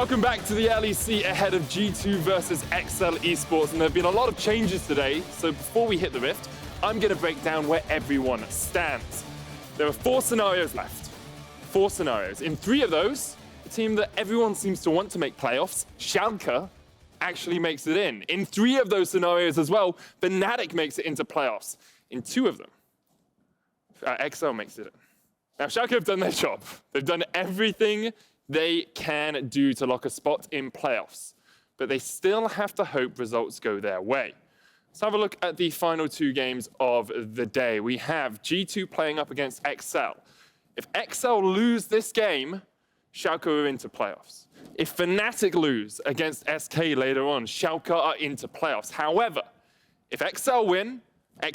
Welcome back to the LEC ahead of G2 versus XL Esports, and there have been a lot of changes today, so before we hit the Rift, I'm going to break down where everyone stands. There are 4 scenarios left. 4 scenarios. In 3 of those, the team that everyone seems to want to make playoffs, Sjokz, actually makes it in. In 3 of those scenarios as well, Fnatic makes it into playoffs. In 2 of them, XL makes it in. Now, Sjokz have done their job. They've done everything they can do to lock a spot in playoffs, but they still have to hope results go their way. Let's have a look at the final 2 games of the day. We have G2 playing up against XL. If XL lose this game, Sjokz are into playoffs. If Fnatic lose against SK later on, Sjokz are into playoffs. However, if XL win,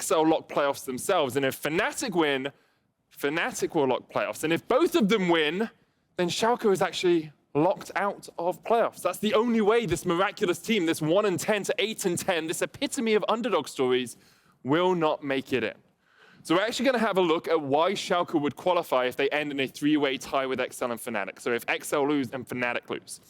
XL lock playoffs themselves, and if Fnatic win, Fnatic will lock playoffs. And if both of them win, then Sjokz is actually locked out of playoffs. That's the only way this miraculous team, this 1-10 to 8-10, this epitome of underdog stories, will not make it in. So we're actually going to have a look at why Sjokz would qualify if they end in a 3-way tie with XL and Fnatic. So if XL lose and Fnatic lose.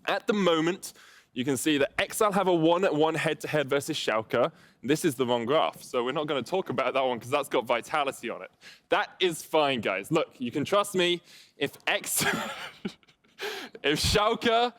At the moment, you can see that XL have a 1-1 head-to-head versus Sjokz. This is the wrong graph, so we're not going to talk about that one because that's got vitality on it. That is fine, guys. Look, you can trust me. If Sjokz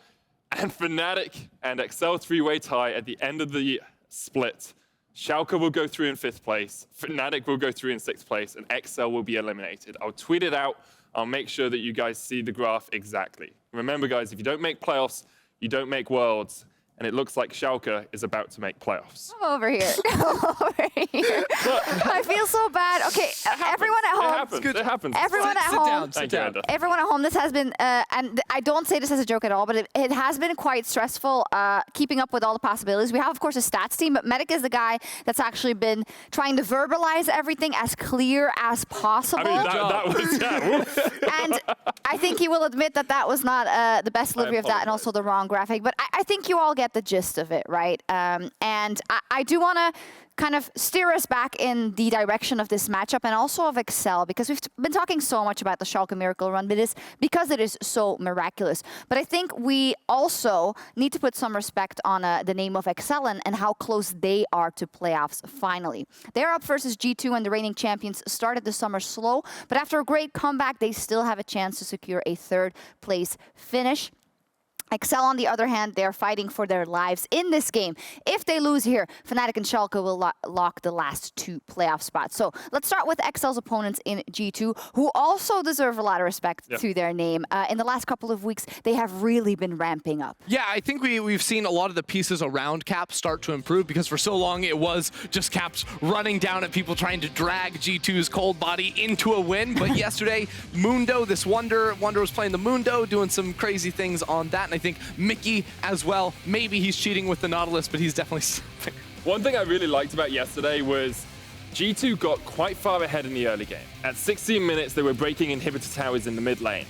and Fnatic and XL 3-way tie at the end of the split, Sjokz will go through in 5th place, Fnatic will go through in 6th place, and XL will be eliminated. I'll tweet it out. I'll make sure that you guys see the graph exactly. Remember, guys, if you don't make playoffs, you don't make worlds, and it looks like Sjokz is about to make playoffs. I'm over here. Over here. I feel so bad. Okay, everyone at home. It happens. Everyone at home. Sit down. Everyone at home, this has been, and I don't say this as a joke at all, but it has been quite stressful keeping up with all the possibilities. We have, of course, a stats team, but Medic is the guy that's actually been trying to verbalize everything as clear as possible. I mean, that was, yeah. And I think he will admit that that was not the best delivery of that and also the wrong graphic. But I think you all get the gist of it, right? And I do want to kind of steer us back in the direction of this matchup and also of XL, because we've been talking so much about the Sjokz Miracle Run, but it's because it is so miraculous. But I think we also need to put some respect on the name of XL and how close they are to playoffs finally. They're up versus G2 and the reigning champions started the summer slow, but after a great comeback, they still have a chance to secure a 3rd place finish. XL, on the other hand, they're fighting for their lives in this game. If they lose here, Fnatic and Sjokz will lock the last 2 playoff spots. So let's start with XL's opponents in G2, who also deserve a lot of respect to their name. In the last couple of weeks, they have really been ramping up. Yeah, I think we've seen a lot of the pieces around Caps start to improve, because for so long it was just Caps running down at people trying to drag G2's cold body into a win. But yesterday, Mundo, this Wunder was playing the Mundo, doing some crazy things on that. And I think Mikyx as well. Maybe he's cheating with the Nautilus, but he's definitely something. One thing I really liked about yesterday was G2 got quite far ahead in the early game. At 16 minutes, they were breaking inhibitor towers in the mid lane.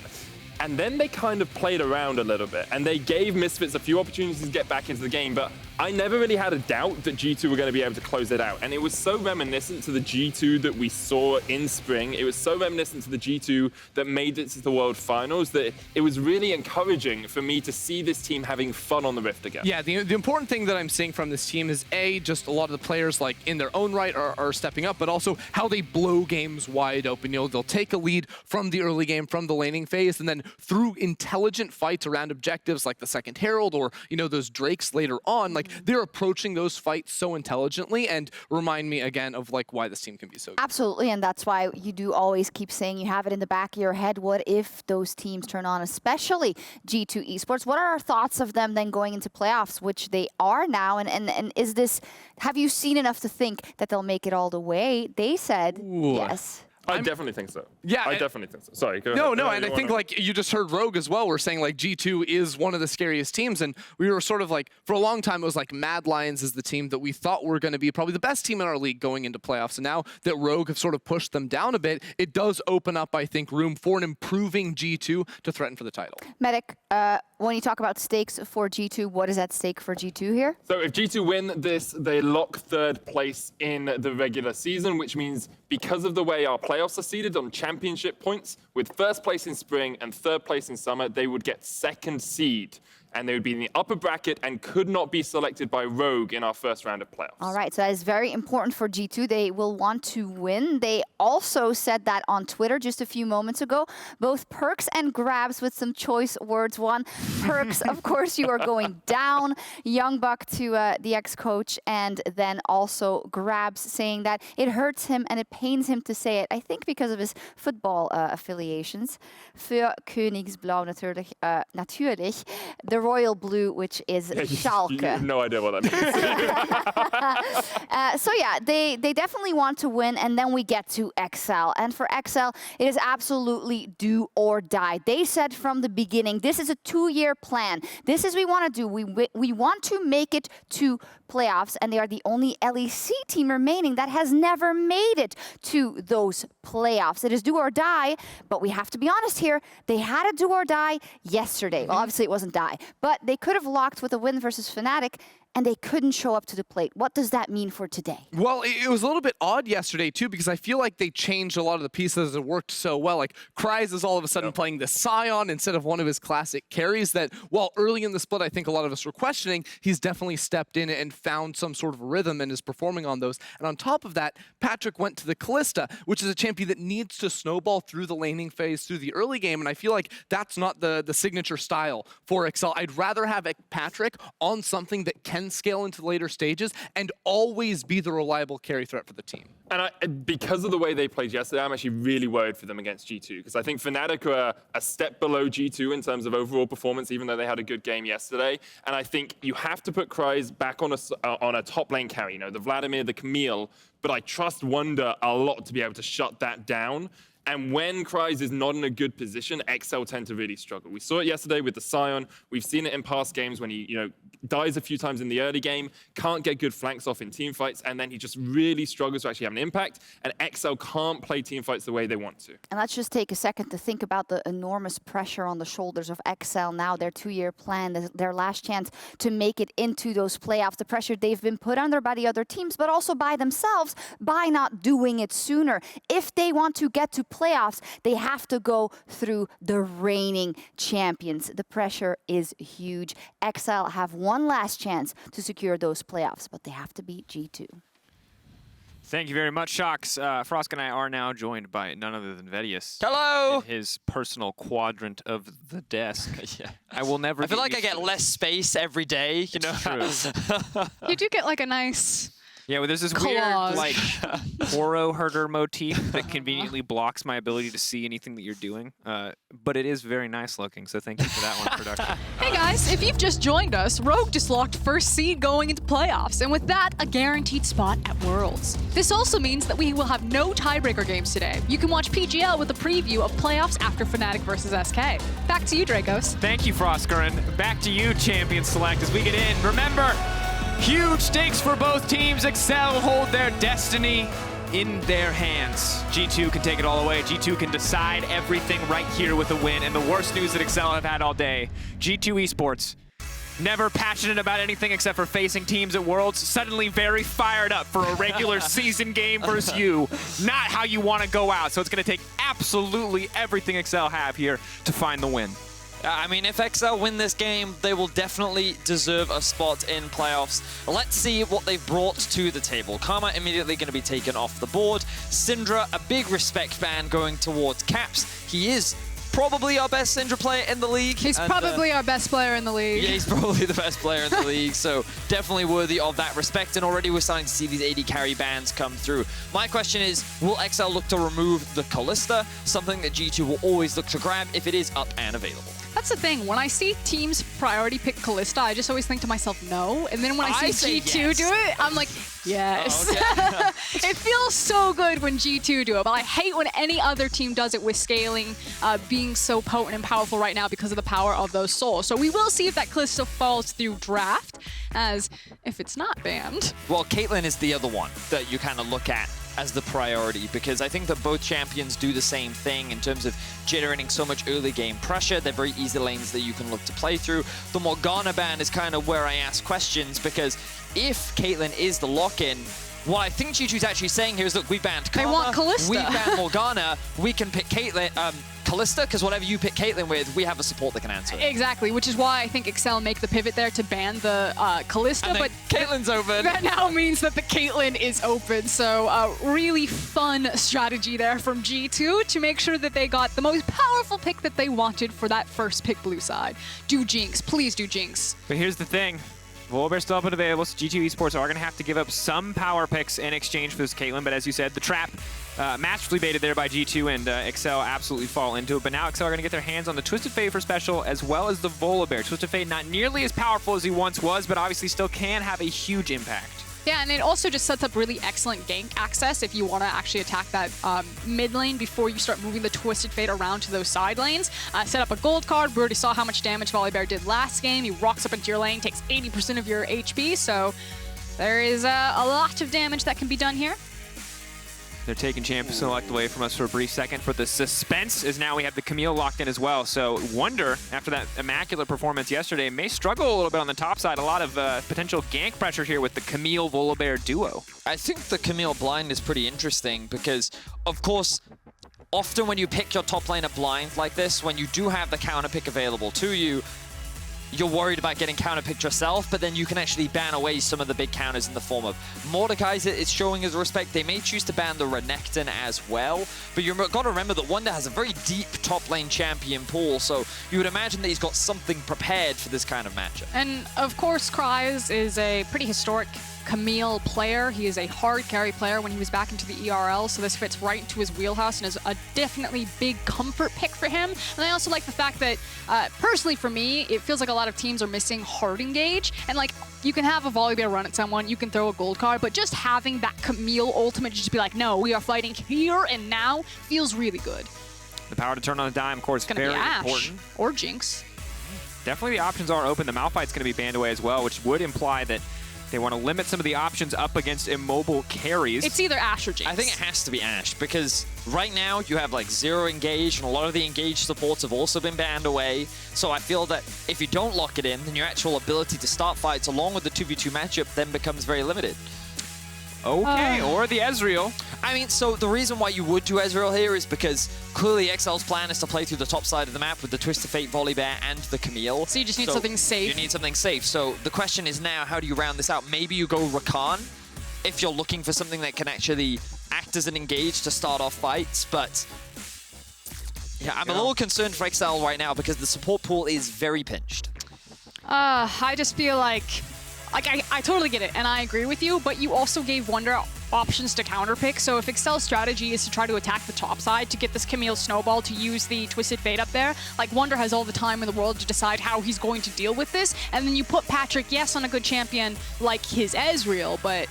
And then they kind of played around a little bit, and they gave Misfits a few opportunities to get back into the game, but I never really had a doubt that G2 were going to be able to close it out. And it was so reminiscent to the G2 that we saw in spring. It was so reminiscent to the G2 that made it to the World Finals that it was really encouraging for me to see this team having fun on the Rift again. Yeah, the important thing that I'm seeing from this team is, A, just a lot of the players, like, in their own right are stepping up, but also how they blow games wide open. You know, they'll take a lead from the early game, from the laning phase, and then through intelligent fights around objectives like the second Herald or, you know, those Drakes later on, like, they're approaching those fights so intelligently and remind me again of, like, why this team can be so good. Absolutely, and that's why you do always keep saying you have it in the back of your head. What if those teams turn on, especially G2 Esports? What are our thoughts of them then going into playoffs, which they are now? And is this, have you seen enough to think that they'll make it all the way? They said yes. I definitely think so. Yeah, I definitely think so. Sorry, go No, ahead. and I think, like, you just heard Rogue as well. We're saying, like, G2 is one of the scariest teams, and we were sort of like, for a long time, it was like Mad Lions is the team that we thought were going to be probably the best team in our league going into playoffs. And now that Rogue have sort of pushed them down a bit, it does open up, I think, room for an improving G2 to threaten for the title. Medic, when you talk about stakes for G2, what is at stake for G2 here? So if G2 win this, they lock 3rd place in the regular season, which means because of the way our playoffs are seeded on championship points, with first place in spring and third place in summer, they would get second seed. And they would be in the upper bracket and could not be selected by Rogue in our first round of playoffs. All right, so that is very important for G2. They will want to win. They also said that on Twitter just a few moments ago. Both Perkz and Grabs with some choice words. One, Perkz, of course, you are going down. Young Buck to the ex-coach. And then also Grabs saying that it hurts him and it pains him to say it. I think because of his football affiliations. Für Königsblau natürlich. The royal blue, which is Schalke. You have no idea what that means. So yeah, they definitely want to win, and then we get to XL. And for XL, it is absolutely do or die. They said from the beginning, this is a 2-year plan. This is what we want to do. We want to make it to playoffs, and they are the only LEC team remaining that has never made it to those playoffs. It is do or die, but we have to be honest here. They had a do or die yesterday. Well, obviously it wasn't die, but they could have locked with a win versus Fnatic, and they couldn't show up to the plate. What does that mean for today? Well, it was a little bit odd yesterday, too, because I feel like they changed a lot of the pieces that worked so well. Like, Kryze is all of a sudden playing the Scion instead of one of his classic carries that, while early in the split, I think a lot of us were questioning, he's definitely stepped in and found some sort of rhythm and is performing on those. And on top of that, Patrik went to the Kalista, which is a champion that needs to snowball through the laning phase, through the early game, and I feel like that's not the signature style for XL. I'd rather have Patrik on something that can scale into the later stages and always be the reliable carry threat for the team. And because of the way they played yesterday, I'm actually really worried for them against G2, because I think Fnatic are a step below G2 in terms of overall performance, even though they had a good game yesterday. And I think you have to put Kryze back on a top lane carry, you know, the Vladimir, the Camille, but I trust Wunder a lot to be able to shut that down. And when Kryze is not in a good position, XL tend to really struggle. We saw it yesterday with the Scion. We've seen it in past games when he, dies a few times in the early game, can't get good flanks off in team fights, and then he just really struggles to actually have an impact. And XL can't play team fights the way they want to. And let's just take a second to think about the enormous pressure on the shoulders of XL now, their 2-year plan, their last chance to make it into those playoffs, the pressure they've been put under by the other teams, but also by themselves by not doing it sooner. If they want to get to playoffs, they have to go through the reigning champions. The pressure is huge. XL have one last chance to secure those playoffs, but they have to beat G2. Thank you very much, Sjokz. Frosk and I are now joined by none other than Vedius. Hello! In his personal quadrant of the desk. Yeah. I will never I feel like I get less space every day, you know? True. You do get like a nice... Yeah, well, there's this Collage. weird, like, Poro herder motif that conveniently blocks my ability to see anything that you're doing. But it is very nice looking, so thank you for that one, production. Hey guys, if you've just joined us, Rogue just locked first seed going into playoffs, and with that, a guaranteed spot at Worlds. This also means that we will have no tiebreaker games today. You can watch PGL with a preview of playoffs after Fnatic versus SK. Back to you, Drakos. Thank you, Froskurinn. Back to you, Champion Select, as we get in. Remember, huge stakes for both teams. XL hold their destiny in their hands. G2 can take it all away. G2 can decide everything right here with a win. And the worst news that XL have had all day, G2 Esports, never passionate about anything except for facing teams at Worlds, suddenly very fired up for a regular season game versus you. Not how you want to go out. So it's going to take absolutely everything XL have here to find the win. I mean, if XL win this game, they will definitely deserve a spot in playoffs. Let's see what they've brought to the table. Karma immediately going to be taken off the board. Syndra, a big respect ban going towards Caps. He is probably our best Syndra player in the league. He's probably our best player in the league. Yeah, he's probably the best player in the league, so definitely worthy of that respect. And already we're starting to see these AD carry bans come through. My question is, will XL look to remove the Kalista, something that G2 will always look to grab if it is up and available? That's the thing. When I see teams priority pick Kalista, I just always think to myself, no. And then when I see G2 yes. do it, I'm like, yes. Oh, okay. It feels so good when G2 do it, but I hate when any other team does it with scaling, being so potent and powerful right now because of the power of those souls. So we will see if that Kalista falls through draft, as if it's not banned. Well, Caitlyn is the other one that you kind of look at as the priority, because I think that both champions do the same thing in terms of generating so much early game pressure. They're very easy lanes that you can look to play through. The Morgana ban is kind of where I ask questions, because if Caitlyn is the lock-in, what I think G2's actually saying here is, look, we banned Karma, They want Kalista. we banned Morgana, we can pick Caitlyn, Kalista, because whatever you pick Caitlyn with, we have a support that can answer it. Exactly, which is why I think Excel make the pivot there to ban the Kalista, And then but Caitlyn's open. that now means that the Caitlyn is open. So really fun strategy there from G2 to make sure that they got the most powerful pick that they wanted for that first pick blue side. Do Jinx, please do Jinx. But here's the thing. Volibear still up and available, so G2 Esports are going to have to give up some power picks in exchange for this Caitlyn, but as you said, the trap masterfully baited there by G2, and Excel absolutely fall into it. But now Excel are going to get their hands on the Twisted Fate for special, as well as the Volibear. Twisted Fate not nearly as powerful as he once was, but obviously still can have a huge impact. Yeah, and it also just sets up really excellent gank access if you want to actually attack that mid lane before you start moving the Twisted Fate around to those side lanes. Set up a gold card. We already saw how much damage Volibear did last game. He rocks up into your lane, takes 80% of your HP, so there is a lot of damage that can be done here. They're taking Champion Select away from us for a brief second, but the suspense is now we have the Camille locked in as well. So Wunder, after that immaculate performance yesterday, may struggle a little bit on the top side. A lot of potential gank pressure here with the Camille-Volibear duo. I think the Camille blind is pretty interesting because, of course, often when you pick your top laner blind like this, when you do have the counter pick available to you, you're worried about getting counterpicked yourself, but then you can actually ban away some of the big counters in the form of Mordekaiser is showing his respect. They may choose to ban the Renekton as well, but you've got to remember that Wunder has a very deep top lane champion pool, so you would imagine that he's got something prepared for this kind of matchup. And of course, Kryze is a pretty historic Camille player. He is a hard carry player when he was back into the ERL, so this fits right into his wheelhouse and is a definitely big comfort pick for him. And I also like the fact that, personally for me, it feels like a lot of teams are missing hard engage, and like, you can have a Volibear run at someone, you can throw a gold card, but just having that Camille ultimate just be like, no, we are fighting here and now, feels really good. The power to turn on a dime, of course, It's gonna very be Ashe important. or Jinx. Definitely the options are open. The Malphite's going to be banned away as well, which would imply that they want to limit some of the options up against immobile carries. It's either Ashe or Jinx. I think it has to be Ashe, because right now you have like 0 engage, and a lot of the engage supports have also been banned away. So I feel that if you don't lock it in, then your actual ability to start fights along with the 2v2 matchup then becomes very limited. Okay, or the Ezreal. I mean, so the reason why you would do Ezreal here is because clearly XL's plan is to play through the top side of the map with the Twisted Fate, Volibear, and the Camille. So you just need something safe. You need something safe. So the question is now, how do you round this out? Maybe you go Rakan if you're looking for something that can actually act as an engage to start off fights, but yeah, I'm a little concerned for XL right now because the support pool is very pinched. I just feel like I totally get it, and I agree with you, but you also gave Wunder options to counterpick, so if Excel's strategy is to try to attack the top side to get this Camille snowball to use the Twisted Fate up there, like Wunder has all the time in the world to decide how he's going to deal with this, and then you put Patrik, yes, on a good champion like his Ezreal, but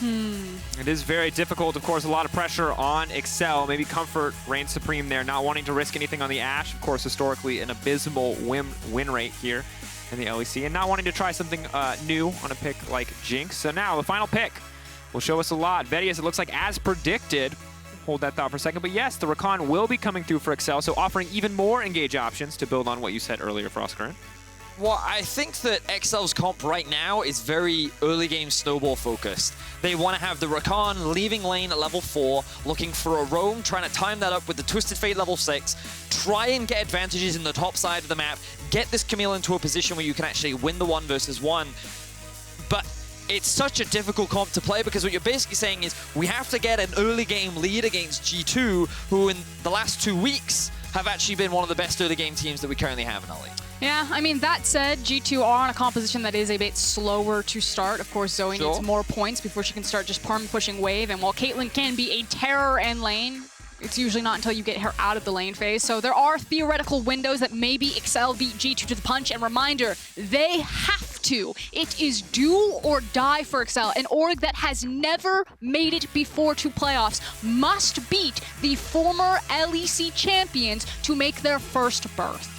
It is very difficult, of course, a lot of pressure on Excel. Maybe Comfort reigns supreme there, not wanting to risk anything on the Ashe. Of course, historically an abysmal win rate here in the LEC, and not wanting to try something new on a pick like Jinx. So now the final pick will show us a lot. Vedius, it looks like as predicted. Hold that thought for a second, but yes, the Rakan will be coming through for Excel, so offering even more engage options to build on what you said earlier, Froskurinn. Well, I think that XL's comp right now is very early game snowball focused. They want to have the Rakan leaving lane at level 4, looking for a roam, trying to time that up with the Twisted Fate level 6, try and get advantages in the top side of the map, get this Camille into a position where you can actually win the 1 versus 1. But it's such a difficult comp to play because what you're basically saying is we have to get an early game lead against G2, who in the last 2 weeks have actually been one of the best early game teams that we currently have in our league. yeah, I mean, that said, G2 are on a composition that is a bit slower to start. Of course, Zoe needs more points before she can start just pushing wave, and while Caitlyn can be a terror in lane, it's usually not until you get her out of the lane phase. So there are theoretical windows that maybe Excel beat G2 to the punch, and reminder, they have to. It is do or die for Excel. An org that has never made it before to playoffs must beat the former LEC champions to make their first berth.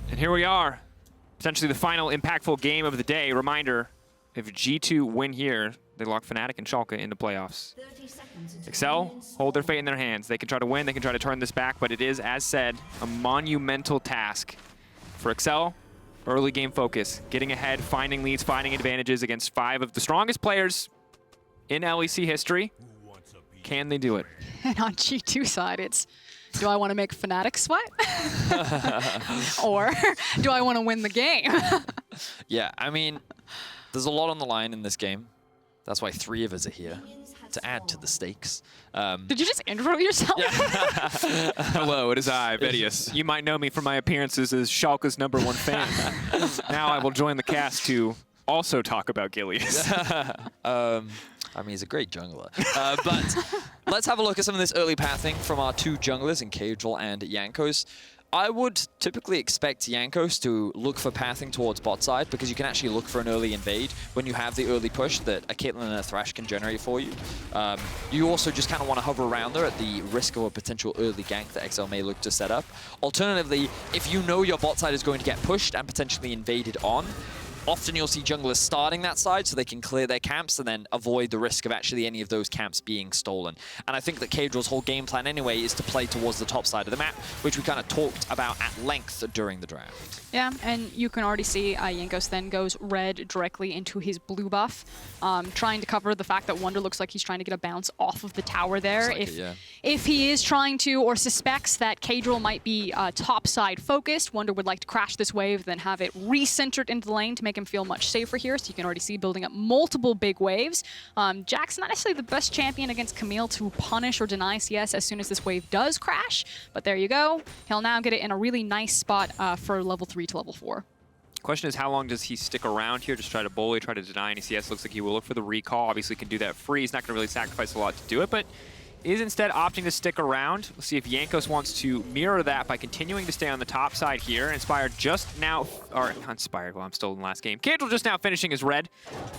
And here we are, potentially the final impactful game of the day. Reminder, if G2 win here, they lock Fnatic and Schalke into playoffs. Excel hold their fate in their hands. They can try to win, they can try to turn this back, but it is, as said, a monumental task for Excel. Early game focus, getting ahead, finding leads, finding advantages against 5 of the strongest players in LEC history. Can they do it? And on G2 side, it's, do I want to make Fnatic sweat? Or do I want to win the game? Yeah, I mean, there's a lot on the line in this game. That's why 3 of us are here, to add to the stakes. Did you just intro yourself? Yeah. Hello, it is I, Vedius. You might know me from my appearances as Schalke's #1 fan. Now I will join the cast to also talk about Gilius. I mean, he's a great jungler. But let's have a look at some of this early pathing from our 2 junglers in Caedrel and Jankos. I would typically expect Jankos to look for pathing towards bot side because you can actually look for an early invade when you have the early push that a Caitlyn and a Thresh can generate for you. You also just kind of want to hover around there at the risk of a potential early gank that XL may look to set up. Alternatively, if you know your bot side is going to get pushed and potentially invaded on, often you'll see junglers starting that side so they can clear their camps and then avoid the risk of actually any of those camps being stolen. And I think that Caedrel's whole game plan anyway is to play towards the top side of the map, which we kind of talked about at length during the draft. Yeah, and you can already see Jankos then goes red directly into his blue buff, trying to cover the fact that Wunder looks like he's trying to get a bounce off of the tower there. Like If he is trying to or suspects that Caedrel might be top side focused, Wunder would like to crash this wave, then have it recentered into the lane to make him feel much safer here. So you can already see building up multiple big waves. Jack's not necessarily the best champion against Camille to punish or deny CS as soon as this wave does crash, but there you go. He'll now get it in a really nice spot for level 3 to level 4. Question is, how long does he stick around here? Just try to bully, try to deny any CS. Looks like he will look for the recall. Obviously can do that free. He's not going to really sacrifice a lot to do it, but is instead opting to stick around. Let's see if Jankos wants to mirror that by continuing to stay on the top side here. Inspired just now, or not Inspired, well, I'm still in the last game. Caedrel just now finishing his red.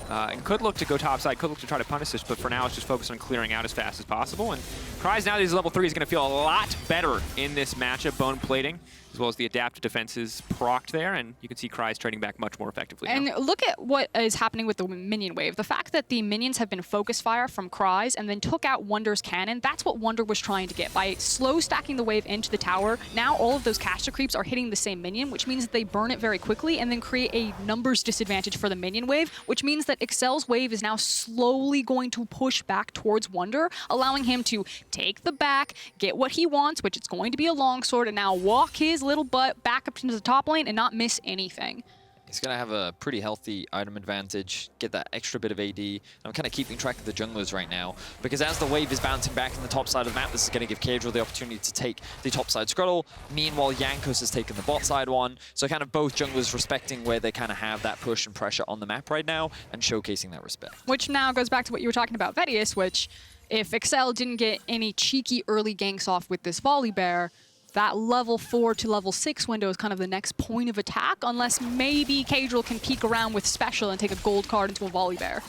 And could look to go top side, could look to try to punish this, but for now it's just focused on clearing out as fast as possible. And Kryze, now that he's level 3, is going to feel a lot better in this matchup, bone plating, as well as the adaptive defenses procced there, and you can see Kryze trading back much more effectively And now. look at what is happening with the minion wave. The fact that the minions have been focus fire from Kryze and then took out Wunder's cannon, that's what Wunder was trying to get. By slow stacking the wave into the tower, now all of those caster creeps are hitting the same minion, which means that they burn it very quickly and then create a numbers disadvantage for the minion wave, which means that Excel's wave is now slowly going to push back towards Wunder, allowing him to take the back, get what he wants, which is going to be a longsword, and now walk his little butt back up into the top lane and not miss anything. He's going to have a pretty healthy item advantage, get that extra bit of AD. I'm kind of keeping track of the junglers right now, because as the wave is bouncing back in the top side of the map, this is going to give Caedrel the opportunity to take the top side scuttle. Meanwhile, Jankos has taken the bot side one. So kind of both junglers respecting where they kind of have that push and pressure on the map right now and showcasing that respect. Which now goes back to what you were talking about, Vedius, which if Excel didn't get any cheeky early ganks off with this Volibear, that level 4 to level 6 window is kind of the next point of attack, unless maybe Caedrel can peek around with special and take a gold card into a Volibear.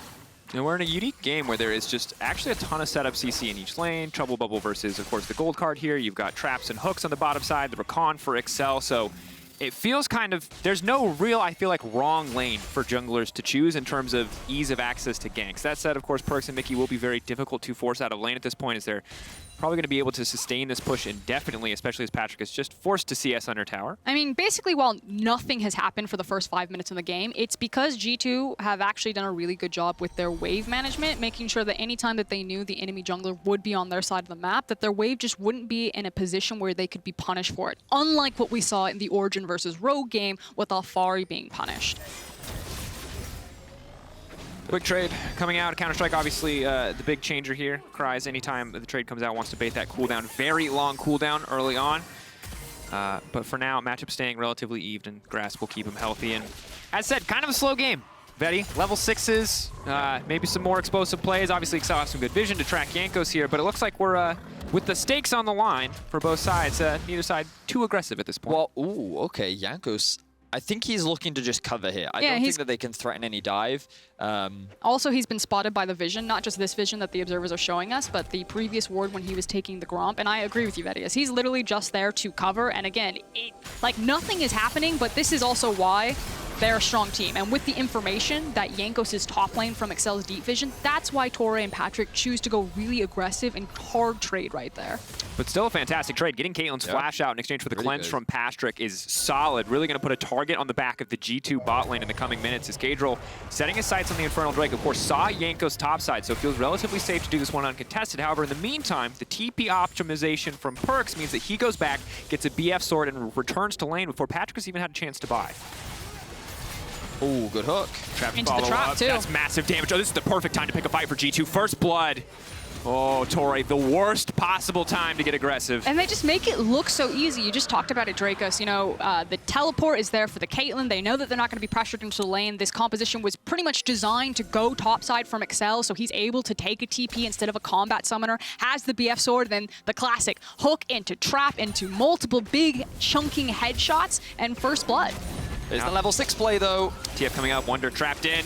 And we're in a unique game where there is just actually a ton of setup CC in each lane. Trouble Bubble versus, of course, the gold card here. You've got traps and hooks on the bottom side, the Rakan for Excel. So it feels kind of, there's no real, I feel like, wrong lane for junglers to choose in terms of ease of access to ganks. That said, of course, Perkz and Mikyx will be very difficult to force out of lane at this point, as they're probably going to be able to sustain this push indefinitely, especially as Patrik is just forced to CS under tower. I mean, basically, while nothing has happened for the first 5 minutes in the game, it's because G2 have actually done a really good job with their wave management, making sure that anytime that they knew the enemy jungler would be on their side of the map, that their wave just wouldn't be in a position where they could be punished for it. Unlike what we saw in the Origin versus Rogue game with Alfari being punished. Quick trade coming out. Counter-Strike, obviously, the big changer here. Kryze, anytime the trade comes out, wants to bait that cooldown. Very long cooldown early on. But for now, matchup staying relatively even. Grass will keep him healthy. And as said, kind of a slow game. Vedi, level 6s, maybe some more explosive plays. Obviously, Excel has some good vision to track Jankos here, but it looks like we're, with the stakes on the line for both sides, neither side too aggressive at this point. Well, ooh, okay, Jankos, I think he's looking to just cover here. I don't think that they can threaten any dive. Also, he's been spotted by the vision, not just this vision that the observers are showing us, but the previous ward when he was taking the Gromp. And I agree with you, Vedius. He's literally just there to cover. And again, like nothing is happening, but this is also why they're a strong team. And with the information that Jankos is top lane from Excel's deep vision, that's why Torre and Patrik choose to go really aggressive and hard trade right there. But still a fantastic trade. Getting Caitlyn's flash out in exchange for the cleanse from Patrik is solid. Really going to put a target on the back of the G2 bot lane in the coming minutes as Caedrel setting his sights on the Infernal Drake. Of course, saw Jankos topside, so it feels relatively safe to do this one uncontested. However, in the meantime, the TP optimization from Perkz means that he goes back, gets a BF sword, and returns to lane before Patrik has even had a chance to buy. Ooh, good hook. Into the trap, too. That's massive damage. Oh, this is the perfect time to pick a fight for G2. First blood. Oh, Torre, the worst possible time to get aggressive. And they just make it look so easy. You just talked about it, Drakos. You know, the teleport is there for the Caitlyn. They know that they're not going to be pressured into the lane. This composition was pretty much designed to go topside from Excel, so he's able to take a TP instead of a combat summoner. Has the BF sword, then the classic hook into trap, into multiple big chunking headshots, and first blood. There's the level 6 play, though. TF coming up, Wunder trapped in.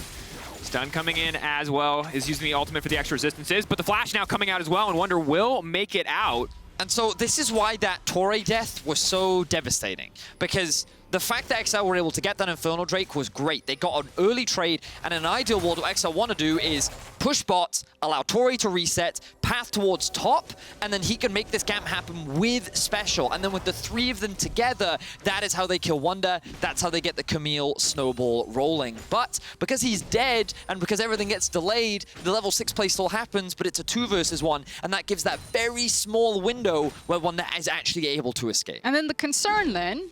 Stun coming in as well, is using the ultimate for the extra resistances, but the flash now coming out as well, and Wunder will make it out. And so this is why that Torre death was so devastating, because the fact that XL were able to get that Infernal Drake was great. They got an early trade, and in an ideal world, what XL want to do is push bots, allow Torre to reset, path towards top, and then he can make this camp happen with Special. And then with the three of them together, that is how they kill Wunder. That's how they get the Camille snowball rolling. But because he's dead, and because everything gets delayed, the level 6 play still happens, but it's a 2 versus 1, and that gives that very small window where Wunder is actually able to escape. And then the concern then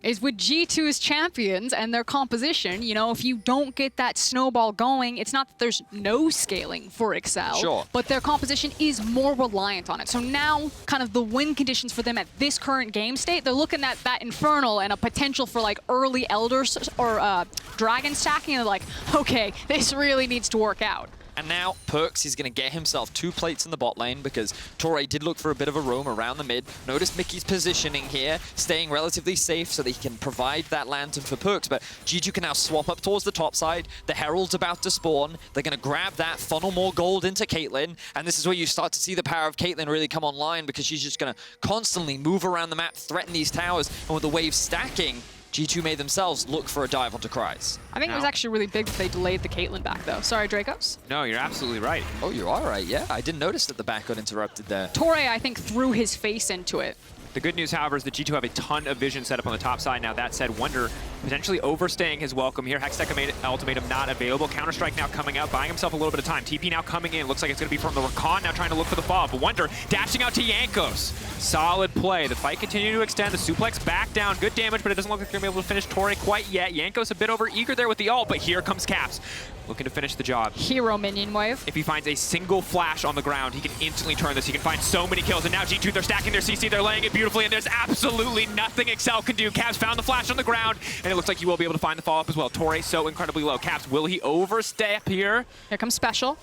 is with G2's champions and their composition, you know, if you don't get that snowball going, it's not that there's no scaling for Excel, but their composition is more reliant on it. So now, kind of the win conditions for them at this current game state, they're looking at that Infernal and a potential for like early Elders or Dragon stacking, and they're like, okay, this really needs to work out. And now Perkz is going to get himself 2 plates in the bot lane because Torre did look for a bit of a roam around the mid. Notice Mikyx's positioning here, staying relatively safe so that he can provide that lantern for Perkz. But G2 can now swap up towards the top side. The Herald's about to spawn. They're going to grab that, funnel more gold into Caitlyn. And this is where you start to see the power of Caitlyn really come online because she's just going to constantly move around the map, threaten these towers. And with the waves stacking, G2 made themselves look for a dive onto Kryze. I think it was actually really big that they delayed the Caitlyn back, though. Sorry, Drakos. No, you're absolutely right. Oh, you are right, yeah. I didn't notice that the back got interrupted there. Torre, I think, threw his face into it. The good news, however, is that G2 have a ton of vision set up on the top side. Now, that said, Wunder potentially overstaying his welcome here. Hextech Ultimatum not available. Counter-Strike now coming out, buying himself a little bit of time. TP now coming in. Looks like it's going to be from the Rakan, now trying to look for the follow-up. But Wunder dashing out to Jankos. Solid play. The fight continuing to extend. The suplex back down. Good damage, but it doesn't look like they're going to be able to finish Torre quite yet. Jankos a bit over-eager there with the ult, but here comes Caps. Looking to finish the job. Hero minion wave. If he finds a single flash on the ground, he can instantly turn this. He can find so many kills. And now G2, they're stacking their CC. They're laying it beautifully, and there's absolutely nothing Excel can do. Caps found the flash on the ground, and it looks like he will be able to find the follow-up as well. Torre so incredibly low. Caps, will he overstep here? Here comes Special.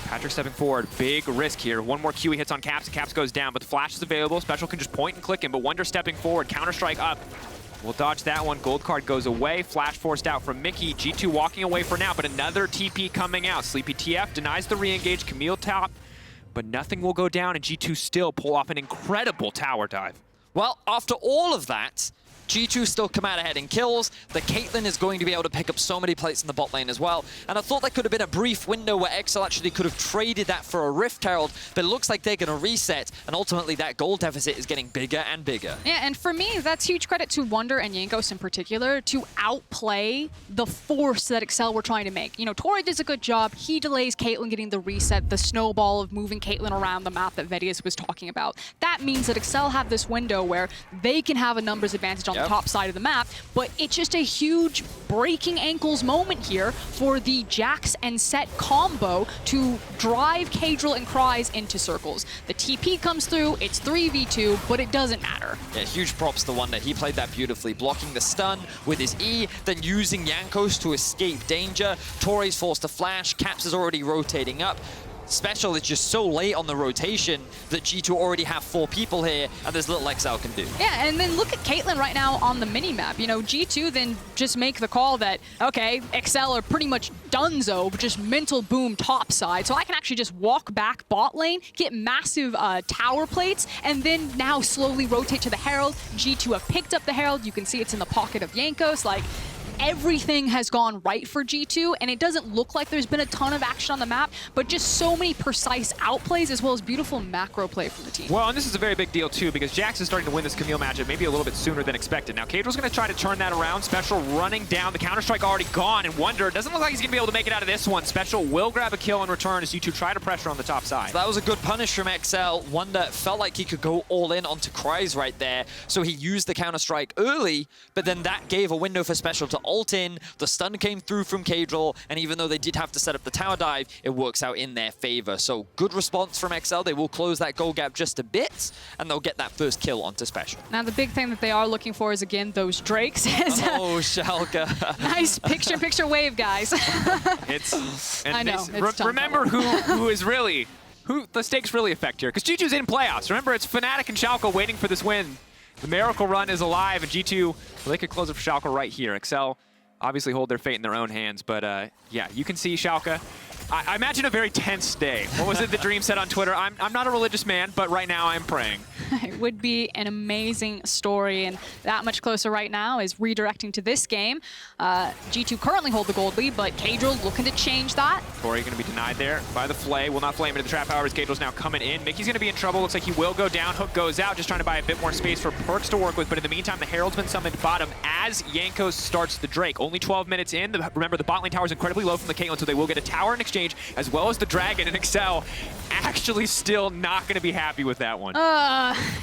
Patrik stepping forward. Big risk here. One more Q he hits on Caps, and Caps goes down, but the flash is available. Special can just point and click him, but Wunder stepping forward. Counter-Strike up. We'll dodge that one. Gold card goes away. Flash forced out from Mikyx. G2 walking away for now, but another TP coming out. Sleepy TF denies the re-engage. Camille top, but nothing will go down, and G2 still pull off an incredible tower dive. Well, after all of that, G2 still come out ahead in kills. The Caitlyn is going to be able to pick up so many plates in the bot lane as well. And I thought that could have been a brief window where XL actually could have traded that for a Rift Herald, but it looks like they're going to reset, and ultimately that gold deficit is getting bigger and bigger. Yeah, and for me, that's huge credit to Wunder and Jankos in particular to outplay the force that XL were trying to make. You know, Torre does a good job. He delays Caitlyn getting the reset, the snowball of moving Caitlyn around the map that Vedius was talking about. That means that XL have this window where they can have a numbers advantage on the top side of the map, but it's just a huge breaking ankles moment here for the Jax and Sett combo to drive Caedrel and Kryze into circles. The TP comes through, it's 3v2, but it doesn't matter. Yeah, huge props to Wunder. He played that beautifully, blocking the stun with his E, then using Jankos to escape danger. Torre's forced to flash, Caps is already rotating up. Special is just so late on the rotation that G2 already have 4 people here, and there's little XL can do. Yeah, and then look at Caitlyn right now on the mini-map. You know, G2 then just make the call that, okay, XL are pretty much donezo, but just mental boom top side. So I can actually just walk back bot lane, get massive tower plates, and then now slowly rotate to the Herald. G2 have picked up the Herald. You can see it's in the pocket of Jankos. Like, everything has gone right for G2, and it doesn't look like there's been a ton of action on the map, but just so many precise outplays as well as beautiful macro play from the team. Well, and this is a very big deal too, because Jax is starting to win this Camille matchup maybe a little bit sooner than expected. Now, Caedrel's going to try to turn that around. Special running down. The Counter-Strike already gone, and Wunder doesn't look like he's going to be able to make it out of this one. Special will grab a kill in return as G2 try to pressure on the top side. So that was a good punish from XL. Wunder felt like he could go all in onto Kryze right there, so he used the Counter-Strike early, but then that gave a window for Special to ult in. The stun came through from Caedrel, and even though they did have to set up the tower dive, it works out in their favor. So good response from XL. They will close that goal gap just a bit, and they'll get that first kill onto Special. Now the big thing that they are looking for is, again, those Drakes. Oh, Schalke. Nice picture-in-picture wave, guys. I know. Remember who the stakes really affect here, because G2's in playoffs. Remember, it's Fnatic and Schalke waiting for this win. The miracle run is alive, and G2, well, they could close it for Schalke right here. XL obviously hold their fate in their own hands, but yeah, you can see Schalke. I imagine a very tense day. What was it that Dream said on Twitter? I'm not a religious man, but right now I'm praying. It would be an amazing story, and that much closer right now is redirecting to this game. G2 currently hold the gold lead, but Caedrel looking to change that. Corey going to be denied there by the Flay. Will not flame into the trap, however, as Caedrel's now coming in. Mikyx going to be in trouble. Looks like he will go down. Hook goes out, just trying to buy a bit more space for Perkz to work with, but in the meantime, the Herald's been summoned bottom as Jankos starts the Drake. Only 12 minutes in. Remember, the bot lane tower is incredibly low from the Caitlyn, so they will get a tower in exchange, as well as the Dragon, and XL actually still not going to be happy with that one.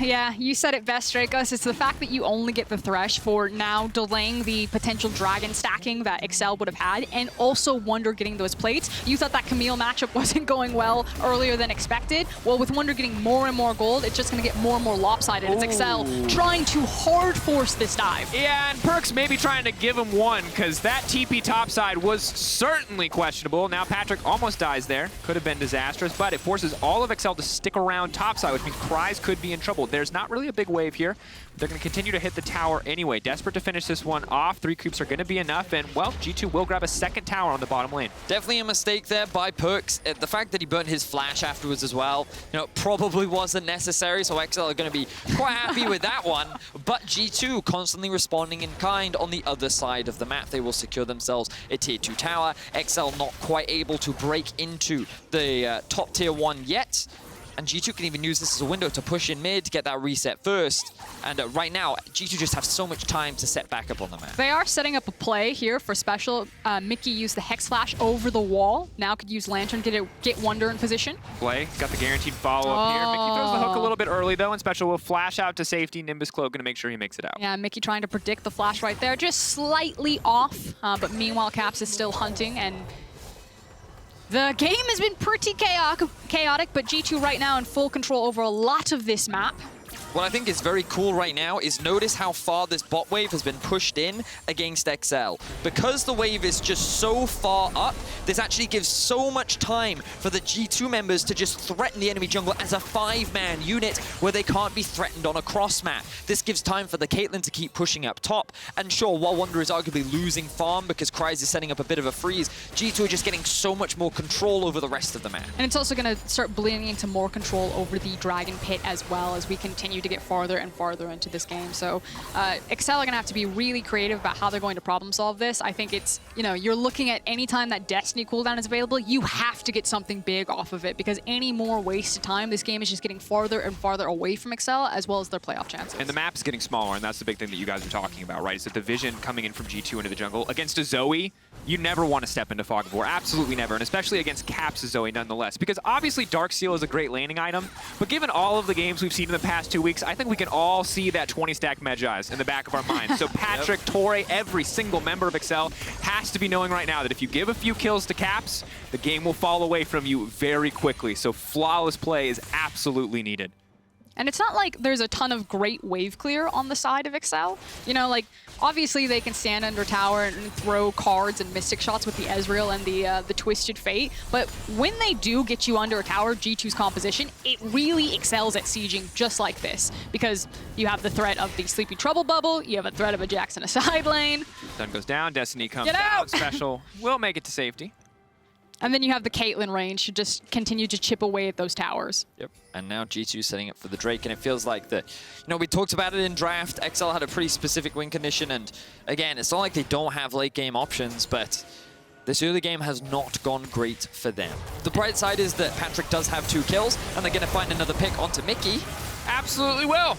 Yeah, you said it best, Drakos. It's the fact that you only get the Thresh for now delaying the potential Dragon stacking that XL would have had, and also Wunder getting those plates. You thought that Camille matchup wasn't going well earlier than expected. Well, with Wunder getting more and more gold, it's just going to get more and more lopsided. It's XL trying to hard force this dive. Yeah, and Perkz maybe trying to give him one, because that TP topside was certainly questionable. Now Patrik almost dies there. Could have been disastrous, but it forces all of XL to stick around topside, which means Kryze could be in trouble. There's not really a big wave here. They're going to continue to hit the tower anyway. Desperate to finish this one off. 3 creeps are going to be enough, and, well, G2 will grab a second tower on the bottom lane. Definitely a mistake there by Perkz. The fact that he burnt his flash afterwards as well, you know, probably wasn't necessary, so XL are going to be quite happy with that one. But G2 constantly responding in kind on the other side of the map. They will secure themselves a tier 2 tower. XL not quite able to break into the top tier 1 yet. And G2 can even use this as a window to push in mid to get that reset first. And right now, G2 just have so much time to set back up on the map. They are setting up a play here for Special. Mickey used the Hex Flash over the wall. Now could use Lantern to get Wunder in position. Play, got the guaranteed follow-up here. Mickey throws the hook a little bit early, though, and Special will flash out to safety. Nimbus Cloak going to make sure he makes it out. Yeah, Mickey trying to predict the flash right there. Just slightly off, but meanwhile, Caps is still hunting, and the game has been pretty chaotic, but G2 right now in full control over a lot of this map. What I think is very cool right now is notice how far this bot wave has been pushed in against XL. Because the wave is just so far up, this actually gives so much time for the G2 members to just threaten the enemy jungle as a 5-man unit where they can't be threatened on a cross map. This gives time for the Caitlyn to keep pushing up top. And sure, while Wunder is arguably losing farm because Kryze is setting up a bit of a freeze, G2 are just getting so much more control over the rest of the map. And it's also going to start bleeding into more control over the Dragon Pit as well as we continue to get farther and farther into this game. So XL are going to have to be really creative about how they're going to problem solve this. I think it's, you know, you're looking at any time that Destiny cooldown is available, you have to get something big off of it, because any more wasted time, this game is just getting farther and farther away from XL as well as their playoff chances. And the map's getting smaller, and that's the big thing that you guys are talking about, right? Is that the vision coming in from G2 into the jungle. Against a Zoe, you never want to step into Fog of War. Absolutely never, and especially against Caps' Zoe nonetheless. Because obviously Darksteel is a great laning item, but given all of the games we've seen in the past 2 weeks, I think we can all see that 20-stack Medjai's in the back of our minds. So Patrik, Torre, every single member of XL has to be knowing right now that if you give a few kills to Caps, the game will fall away from you very quickly. So flawless play is absolutely needed. And it's not like there's a ton of great wave clear on the side of XL. You know, like, obviously they can stand under tower and throw cards and mystic shots with the Ezreal and the Twisted Fate, but when they do get you under a tower, G2's composition, it really excels at sieging just like this, because you have the threat of the Sleepy Trouble bubble, you have a threat of a Jax in a side lane. Sun goes down, Destiny comes Get out! Special will make it to safety. And then you have the Caitlyn range to just continue to chip away at those towers. Yep. And now G2 setting up for the Drake, and it feels like that, you know, we talked about it in draft. XL had a pretty specific win condition, and again, it's not like they don't have late game options, but this early game has not gone great for them. The bright side is that Patrik does have 2 kills, and they're going to find another pick onto Mikyx. Absolutely will.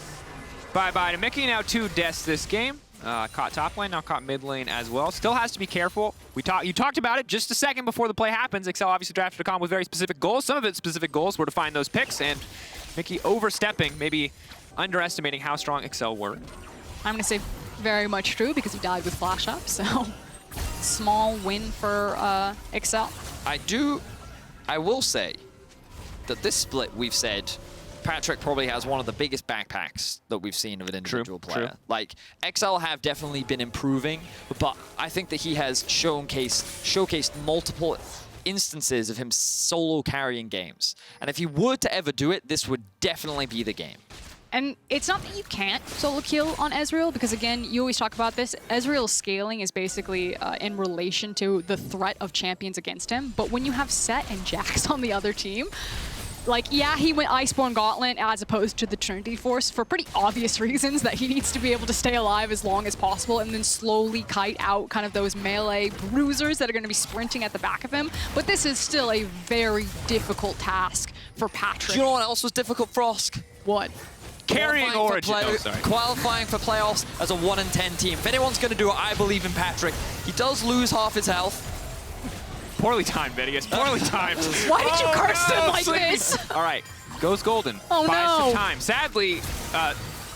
Bye-bye to Mikyx. Now 2 deaths this game. Caught top lane, now caught mid lane as well. Still has to be careful. You talked about it just a second before the play happens. XL obviously drafted a comp with very specific goals. Some of its specific goals were to find those picks, and Mikyx overstepping, maybe underestimating how strong XL were. I'm going to say very much true because he died with flash up, so small win for XL. I will say that this split, we've said, Patrik probably has one of the biggest backpacks that we've seen of an individual player. True. Like, XL have definitely been improving, but I think that he has showcased multiple instances of him solo carrying games. And if he were to ever do it, this would definitely be the game. And it's not that you can't solo kill on Ezreal, because again, you always talk about this. Ezreal's scaling is basically in relation to the threat of champions against him. But when you have Sett and Jax on the other team, like, yeah, he went Iceborne Gauntlet as opposed to the Trinity Force for pretty obvious reasons, that he needs to be able to stay alive as long as possible and then slowly kite out kind of those melee bruisers that are going to be sprinting at the back of him. But this is still a very difficult task for Patrik. Do you know what else was difficult, Frosk? What? Carrying Origin. Qualifying for playoffs as a 1-in-10 team. If anyone's going to do it, I believe in Patrik. He does lose half his health. Poorly timed, Vedius. Poorly timed. Why did you curse him like this? All right. Goes golden. Oh, Buys no. some time. Sadly,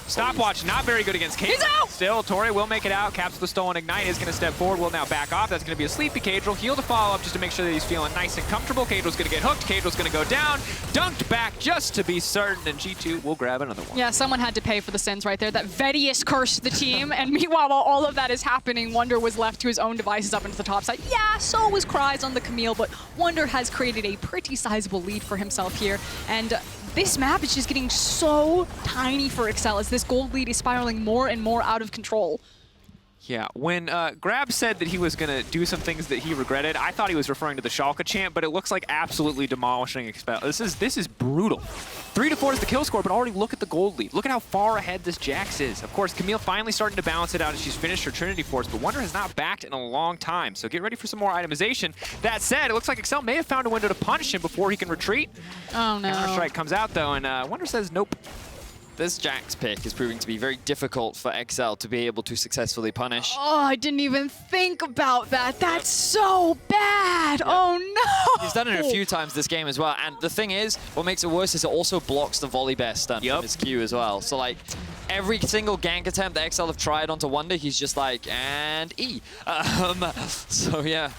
stopwatch not very good against Caedrel. He's out! Still, Tori will make it out. Caps with the stolen ignite is going to step forward. Will now back off. That's going to be a sleepy Caedrel. Heal to follow up just to make sure that he's feeling nice and comfortable. Caedrel's going to get hooked. Caedrel's going to go down. Dunked back just to be certain, and G2 will grab another one. Yeah, someone had to pay for the sins right there. That Vedius cursed the team, and meanwhile, while all of that is happening, Wunder was left to his own devices up into the top side. Yeah, so was Kryze on the Camille, but Wunder has created a pretty sizable lead for himself here, and this map is just getting so tiny for XL as this gold lead is spiraling more and more out of control. Yeah, when Grab said that he was going to do some things that he regretted, I thought he was referring to the Sjokz chant, but it looks like absolutely demolishing Expel. This is brutal. 3-4 is the kill score, but already look at the gold lead. Look at how far ahead this Jax is. Of course, Camille finally starting to balance it out as she's finished her Trinity Force, but Wunder has not backed in a long time, so get ready for some more itemization. That said, it looks like XL may have found a window to punish him before he can retreat. Oh no. Counter-strike comes out though, and Wunder says nope. This Jax pick is proving to be very difficult for XL to be able to successfully punish. Oh, I didn't even think about that. That's so bad. Oh no. He's done it a few times this game as well, and the thing is, what makes it worse is it also blocks the Volibear stun from his Q as well. So like, every single gank attempt that XL have tried onto Wunder, he's just like, and E. So yeah.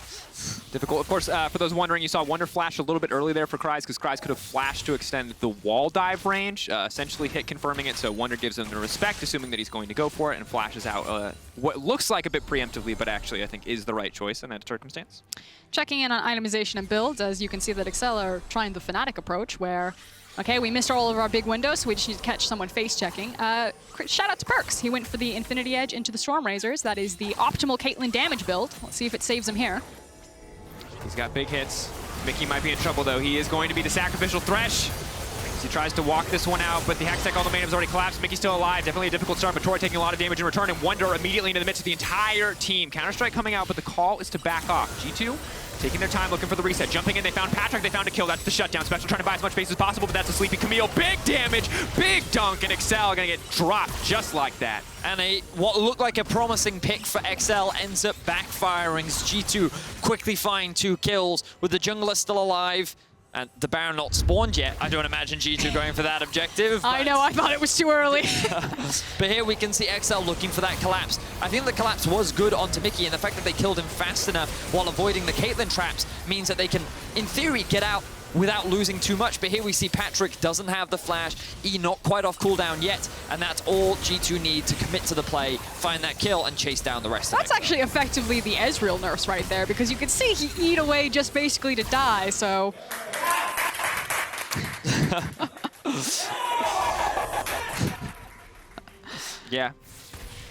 Difficult. Of course, for those wondering, you saw Wunder flash a little bit early there for Kryze, because Kryze could have flashed to extend the wall dive range, essentially hit confirming it, so Wunder gives him the respect, assuming that he's going to go for it, and flashes out what looks like a bit preemptively, but actually I think is the right choice in that circumstance. Checking in on itemization and builds, as you can see that XL are trying the Fnatic approach, where, okay, we missed all of our big windows, so we just need to catch someone face-checking. Shout out to Perkz. He went for the Infinity Edge into the Storm Razors. That is the optimal Caitlyn damage build. Let's see if it saves him here. He's got big hits. Mikyx might be in trouble, though. He is going to be the sacrificial Thresh. He tries to walk this one out, but the Hextech ultimatum's already collapsed. Mikyx's still alive. Definitely a difficult start, but Tori taking a lot of damage in return, and Wunder immediately into the midst of the entire team. Counter-strike coming out, but the call is to back off. G2 taking their time, looking for the reset. Jumping in, they found Patrik, they found a kill. That's the shutdown. Special trying to buy as much space as possible, but that's a sleepy Camille. Big damage, big dunk, and XL gonna get dropped just like that. And what looked like a promising pick for XL ends up backfiring as G2 quickly find 2 kills with the jungler still alive. And the Baron not spawned yet. I don't imagine G2 going for that objective. I know, I thought it was too early. But here we can see XL looking for that collapse. I think the collapse was good onto Mikyx, and the fact that they killed him fast enough while avoiding the Caitlyn traps means that they can, in theory, get out without losing too much. But here we see Patrik doesn't have the flash, E not quite off cooldown yet, and that's all G2 need to commit to the play, find that kill, and chase down the rest of it. That's actually effectively the Ezreal nerfs right there, because you can see he eat away just basically to die, so... Yeah.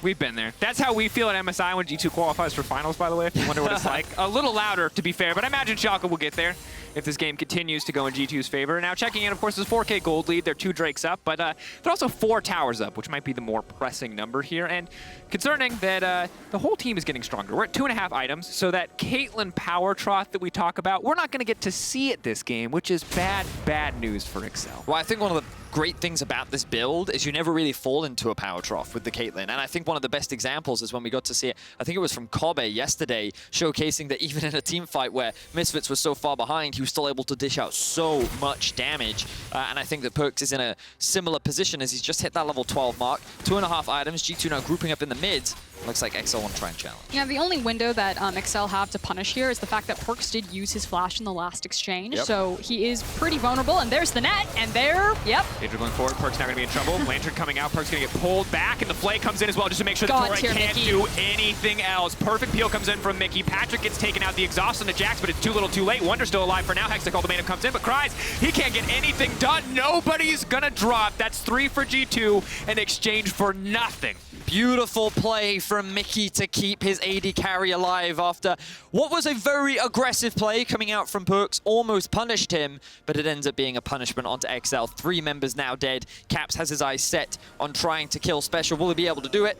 We've been there. That's how we feel at MSI when G2 qualifies for finals, by the way, if you wonder what it's like. A little louder, to be fair, but I imagine Sjokz will get there if this game continues to go in G2's favor. Now checking in, of course, is 4K gold lead. They're 2 Drakes up, but they're also 4 towers up, which might be the more pressing number here. And concerning that the whole team is getting stronger. We're at 2.5 items, so that Caitlyn power trough that we talk about, we're not going to get to see it this game, which is bad, bad news for Excel. Well, I think one of the great things about this build is you never really fall into a power trough with the Caitlyn. And I think one of the best examples is when we got to see it, I think it was from Kobe yesterday, showcasing that even in a team fight where Misfits was so far behind, he was still able to dish out so much damage. And I think that Perkz is in a similar position as he's just hit that level 12 mark. 2.5 items, G2 now grouping up in the mid. Looks like Excel want to try and challenge. Yeah, the only window that Excel have to punish here is the fact that Perkz did use his flash in the last exchange, so he is pretty vulnerable. And there's the net, and there, yep. Caedrel going forward, Perkz now going to be in trouble. Lantern coming out, Perkz going to get pulled back, and the Flay comes in as well just to make sure the Torrent can't do anything else. Perfect peel comes in from Mikyx. Patrik gets taken out, the exhaust on the Jax, but it's too little too late. Wunder still alive for now. Hextech ultimatum comes in, but Kryze, he can't get anything done. Nobody's going to drop. That's 3 for G2 in exchange for nothing. Beautiful play from Mikyx to keep his AD carry alive after what was a very aggressive play coming out from Perkz. Almost punished him, but it ends up being a punishment onto XL. 3 members now dead. Caps has his eyes set on trying to kill Special. Will he be able to do it?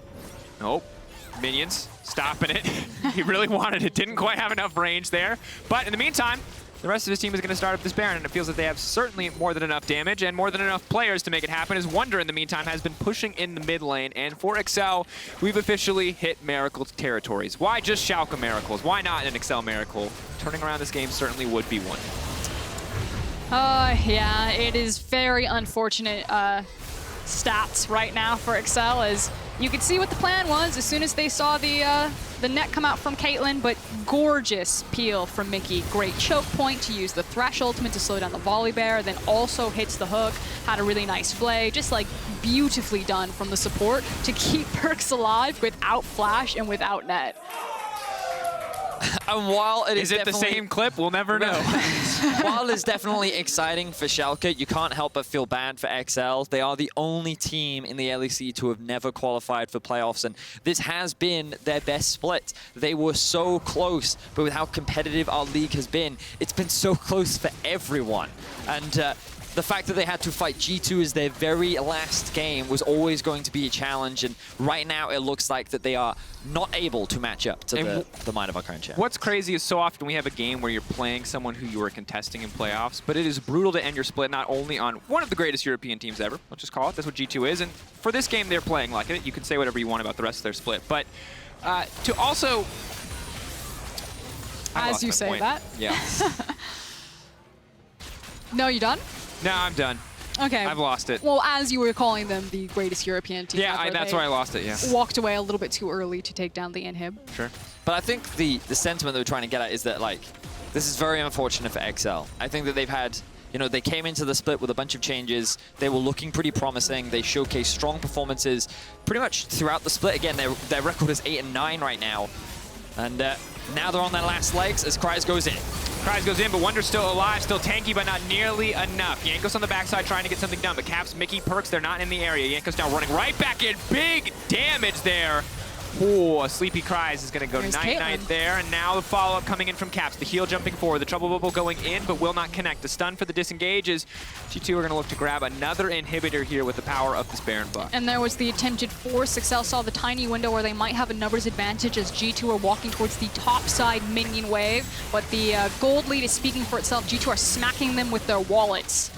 Nope. Minions stopping it. He really wanted it. Didn't quite have enough range there. But in the meantime, the rest of his team is going to start up this Baron, and it feels that they have certainly more than enough damage and more than enough players to make it happen, as Wunder, in the meantime, has been pushing in the mid lane. And for Excel, we've officially hit Miracle territories. Why just Schalke Miracles? Why not an Excel Miracle? Turning around this game certainly would be one. Yeah, it is very unfortunate stats right now for Excel, as you could see what the plan was as soon as they saw the net come out from Caitlyn, but gorgeous peel from Mikyx. Great choke point to use the Thresh ultimate to slow down the Volibear, then also hits the hook, had a really nice flay, just like beautifully done from the support to keep Perkz alive without flash and without net. And while it is it the same clip? We'll never know. While it's definitely exciting for Schalke, you can't help but feel bad for XL. They are the only team in the LEC to have never qualified for playoffs, and this has been their best split. They were so close, but with how competitive our league has been, it's been so close for everyone. And the fact that they had to fight G2 as their very last game was always going to be a challenge, and right now it looks like that they are not able to match up to the might of our current champ. What's crazy is so often we have a game where you're playing someone who you are contesting in playoffs, but it is brutal to end your split not only on one of the greatest European teams ever, let's just call it, that's what G2 is, and for this game they're playing like it. You can say whatever you want about the rest of their split, but to also... As you say that? Yeah. No, you done? No, I'm done. Okay. I've lost it. Well, as you were calling them the greatest European team ever, that's where I lost it, yeah. Walked away a little bit too early to take down the inhib. Sure. But I think the sentiment that we're trying to get at is that, like, this is very unfortunate for XL. I think that they've had, you know, they came into the split with a bunch of changes. They were looking pretty promising. They showcased strong performances pretty much throughout the split. Again, their record is 8-9 right now. And now they're on their last legs as Kryze goes in. Kryze goes in, but Wunder's still alive, still tanky, but not nearly enough. Jankos on the backside trying to get something done, but Caps, Mikyx, Perkz, they're not in the area. Jankos now running right back in. Big damage there. Oh, a sleepy Kryze is going to go night-night there, and now the follow-up coming in from Caps. The heal jumping forward, the trouble bubble going in, but will not connect. The stun for the disengages. G2 are going to look to grab another inhibitor here with the power of this Baron buff. And there was the attempted force. Excel saw the tiny window where they might have a numbers advantage as G2 are walking towards the top side minion wave, but the gold lead is speaking for itself. G2 are smacking them with their wallets.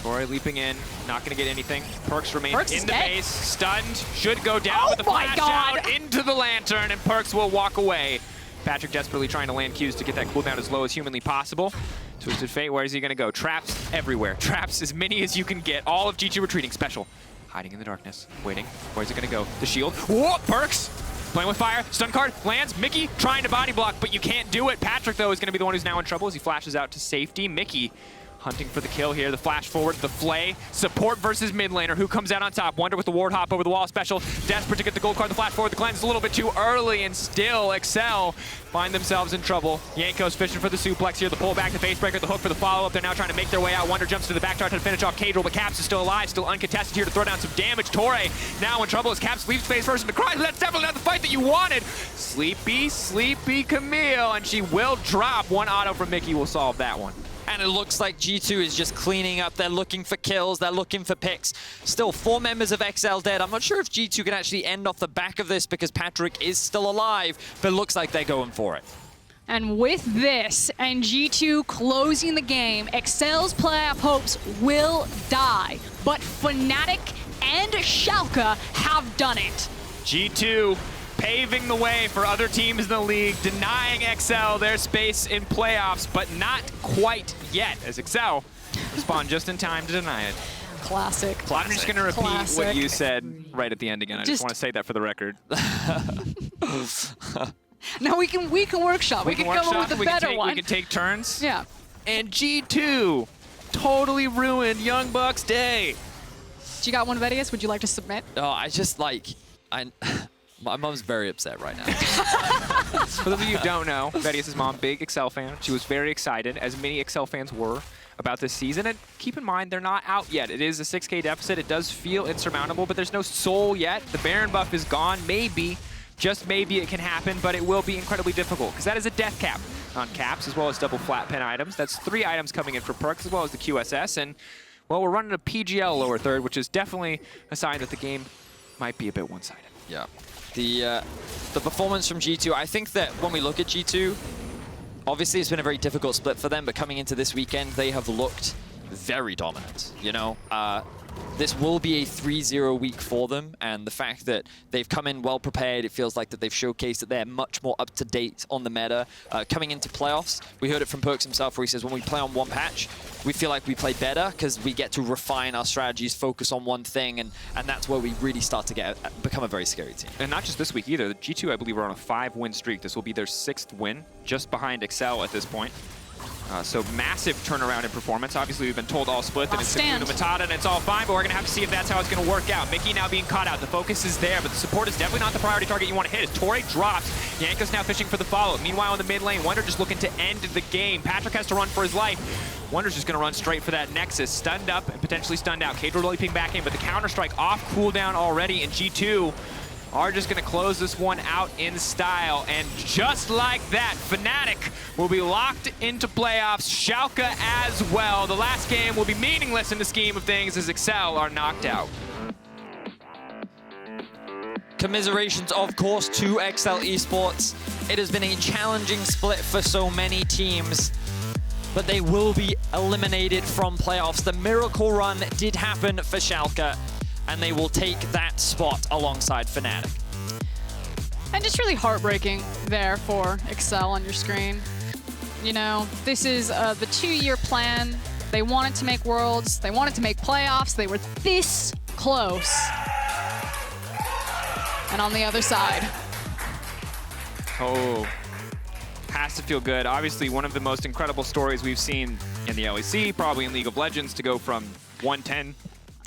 Laure leaping in, not going to get anything. Perkz remains in the base, stunned, should go down with the flash out into the Lantern, and Perkz will walk away. Patrik desperately trying to land Qs to get that cooldown as low as humanly possible. Twisted Fate, where is he going to go? Traps everywhere. Traps as many as you can get. All of G2 retreating. Special, hiding in the darkness, waiting. Where's it going to go? The shield. Whoa, Perkz! Playing with fire, stun card, lands, Mikyx trying to body block, but you can't do it. Patrik, though, is going to be the one who's now in trouble as he flashes out to safety. Mikyx hunting for the kill here. The flash forward, the flay. Support versus mid laner. Who comes out on top? Wunder with the ward hop over the wall special. Desperate to get the gold card. The flash forward. The cleanse is a little bit too early, and still Excel find themselves in trouble. Jankos fishing for the suplex here. The pull back, the face breaker, the hook for the follow-up. They're now trying to make their way out. Wunder jumps to the back, trying to finish off Caedrel, but Caps is still alive, still uncontested here to throw down some damage. Torre now in trouble as Caps leaves space first into Kryze, but that's definitely not the fight that you wanted. Sleepy Camille, and she will drop. One auto from Mikyx will solve that one. And it looks like G2 is just cleaning up. They're looking for kills. They're looking for picks. Still 4 members of XL dead. I'm not sure if G2 can actually end off the back of this because Patrik is still alive, but it looks like they're going for it. And with this and G2 closing the game, XL's playoff hopes will die. But Fnatic and Schalke have done it. G2 paving the way for other teams in the league, denying XL their space in playoffs, but not quite yet, as XL respond just in time to deny it. Classic. I'm just going to repeat what you said right at the end again. I just want to say that for the record. Now we can workshop. We can come up with a better one. We can take turns. Yeah. And G2 totally ruined Young Bucks' day. You got one, Vedius? Would you like to submit? Oh, I just like... My mom's very upset right now. For those of you who don't know, Vedius' mom, big Excel fan. She was very excited, as many Excel fans were, about this season. And keep in mind, they're not out yet. It is a 6K deficit. It does feel insurmountable, but there's no soul yet. The Baron buff is gone. Maybe, just maybe it can happen, but it will be incredibly difficult, because that is a death cap on Caps, as well as double flat pen items. That's 3 items coming in for Perkz, as well as the QSS. And, well, we're running a PGL lower third, which is definitely a sign that the game might be a bit one-sided. Yeah. The performance from G2, I think that when we look at G2, obviously it's been a very difficult split for them, but coming into this weekend, they have looked very dominant, you know? This will be a 3-0 week for them, and the fact that they've come in well prepared, it feels like that they've showcased that they're much more up to date on the meta. Coming into playoffs, we heard it from Perkz himself where he says when we play on one patch, we feel like we play better because we get to refine our strategies, focus on one thing, and that's where we really start to become a very scary team. And not just this week either. The G2, I believe, are on a 5-win streak. This will be their 6th win, just behind Excel at this point. So massive turnaround in performance. Obviously, we've been told all split that it's immune to Matata and it's all fine, but we're going to have to see if that's how it's going to work out. Mikyx now being caught out. The focus is there, but the support is definitely not the priority target you want to hit. As Torre drops, Jankos now fishing for the follow. Meanwhile, in the mid lane, Wunder just looking to end the game. Patrik has to run for his life. Wunder's just going to run straight for that Nexus. Stunned up and potentially stunned out. Caedrel leaping back in, but the counter-strike off cooldown already, and G2 are just going to close this one out in style. And just like that, Fnatic will be locked into playoffs. Schalke as well. The last game will be meaningless in the scheme of things as Excel are knocked out. Commiserations, of course, to XL Esports. It has been a challenging split for so many teams, but they will be eliminated from playoffs. The miracle run did happen for Schalke, and they will take that spot alongside Fnatic. And just really heartbreaking there for Excel on your screen. You know, this is the 2-year plan. They wanted to make Worlds. They wanted to make playoffs. They were this close. And on the other side. Oh, has to feel good. Obviously, one of the most incredible stories we've seen in the LEC, probably in League of Legends, to go from 110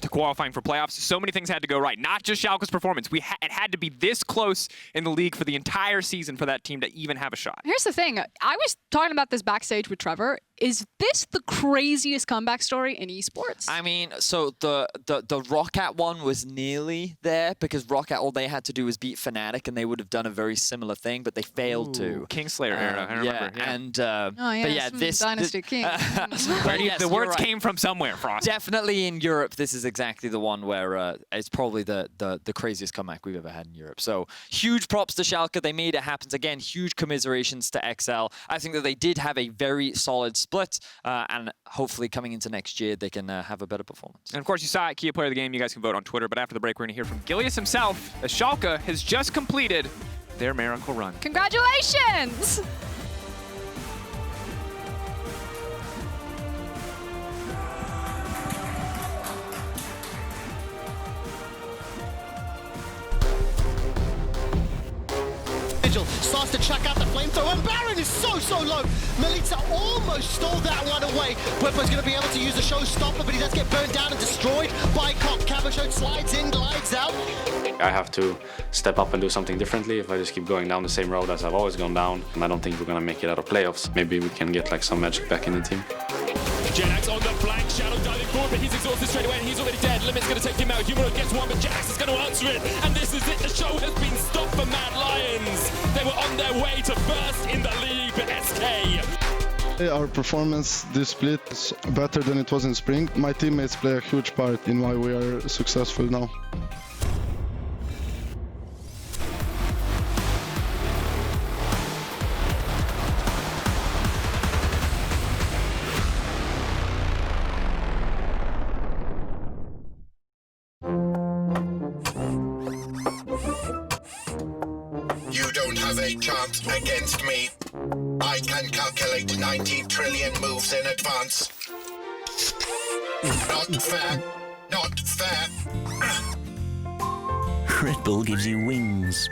to qualifying for playoffs. So many things had to go right. Not just Schalke's performance. It had to be this close in the league for the entire season for that team to even have a shot. Here's the thing. I was talking about this backstage with Trevor. Is this the craziest comeback story in esports? I mean, so the Roccat one was nearly there because Roccat, all they had to do was beat Fnatic and they would have done a very similar thing, but they failed to. Kingslayer era, I remember. Yeah, and but yeah, this Dynasty King. Yes, the words right. came from somewhere, Frost. Definitely in Europe, this is exactly the one where it's probably the craziest comeback we've ever had in Europe. So huge props to Schalke. They made it happen. Again, huge commiserations to XL. I think that they did have a very solid split, and hopefully coming into next year, they can have a better performance. And of course, you saw it, Key Player of the Game. You guys can vote on Twitter, but after the break, we're going to hear from Gilius himself, as Schalke has just completed their miracle run. Congratulations! Sauce to check out the flamethrower, and Baron is so low. Melita almost stole that one away. Bwipo's going to be able to use the showstopper, but he does get burned down and destroyed by Cock. Cabochon slides in, glides out. I have to step up and do something differently. If I just keep going down the same road as I've always gone down, and I don't think we're going to make it out of playoffs. Maybe we can get like some magic back in the team. Jenax on the flank, Shadow diving forward, but he's exhausted straight away and he's already dead. Limit's going to take him out. Humanoid gets one, but Jenax is going to answer it. And this is it. The show has been stopped for Mad Lions. They were on their way to first in the league, but SK. Our performance this split is better than it was in spring. My teammates play a huge part in why we are successful now. You don't have a chance against me. I can calculate 90 trillion moves in advance. Not fair. Not fair. Red Bull gives you wings.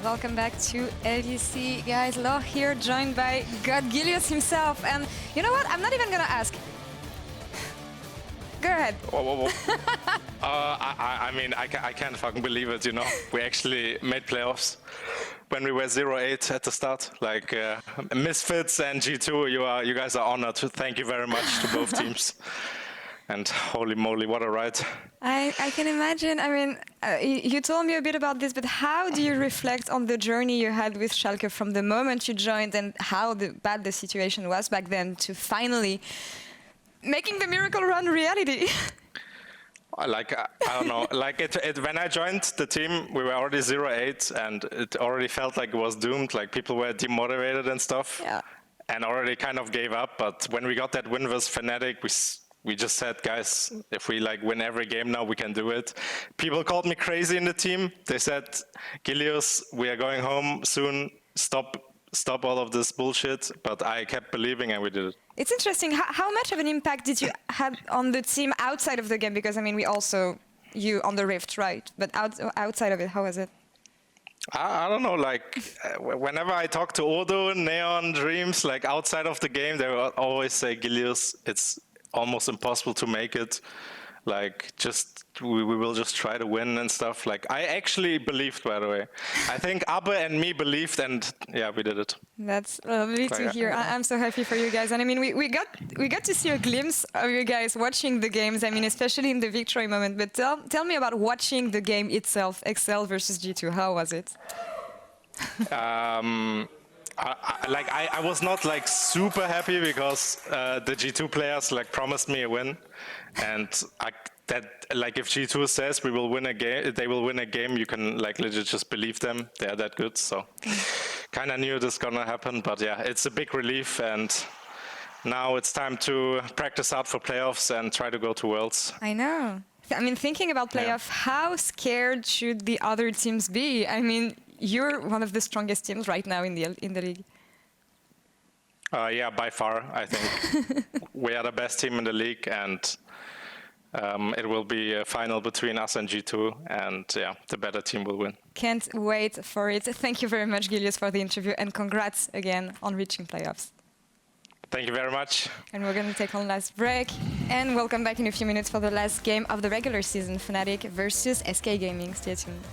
Welcome back to LEC, guys. Laure here, joined by God Gilius himself. And you know what? I'm not even gonna ask. Go ahead. Whoa. I mean, I can't fucking believe it, you know. We actually made playoffs when we were 0-8 at the start. Like, Misfits and G2, you guys are honored. Thank you very much to both teams. And holy moly, what a ride. I can imagine. I mean, you told me a bit about this, but how do you reflect on the journey you had with Schalke from the moment you joined and how bad the situation was back then to finally making the miracle run reality? Like, I don't know, like when I joined the team, we were already 0-8 and it already felt like it was doomed, like people were demotivated and stuff. Yeah. And already kind of gave up, but when we got that win versus Fnatic, we just said, guys, if we like win every game now, we can do it. People called me crazy in the team. They said, Gilius, we are going home soon. Stop all of this bullshit. But I kept believing and we did it. It's interesting. How much of an impact did you have on the team outside of the game? Because I mean, you on the Rift, right? But outside of it, how was it? I don't know, like, whenever I talk to Odo, Neon, Dreams, like outside of the game, they will always say, Gilius, it's almost impossible to make it. Like, we will just try to win and stuff. Like, I actually believed, by the way. I think Abbe and me believed, and yeah, we did it. That's lovely to hear. I'm so happy for you guys. And I mean, we got to see a glimpse of you guys watching the games. I mean, especially in the victory moment. But tell me about watching the game itself, Excel versus G2. How was it? I was not like super happy because the G2 players like promised me a win, and like if G2 says we will win a game, they will win a game. You can like legit just believe them. They are that good. So kind of knew this is gonna happen, but yeah, it's a big relief, and now it's time to practice out for playoffs and try to go to Worlds. I know. I mean, thinking about playoff, how scared should the other teams be? I mean, you're one of the strongest teams right now in the league. Yeah, by far, I think. We are the best team in the league, and it will be a final between us and G2, and yeah, the better team will win. Can't wait for it. Thank you very much, Gilius, for the interview, and congrats again on reaching playoffs. Thank you very much. And we're going to take one last break, and we'll come back in a few minutes for the last game of the regular season, Fnatic versus SK Gaming. Stay tuned.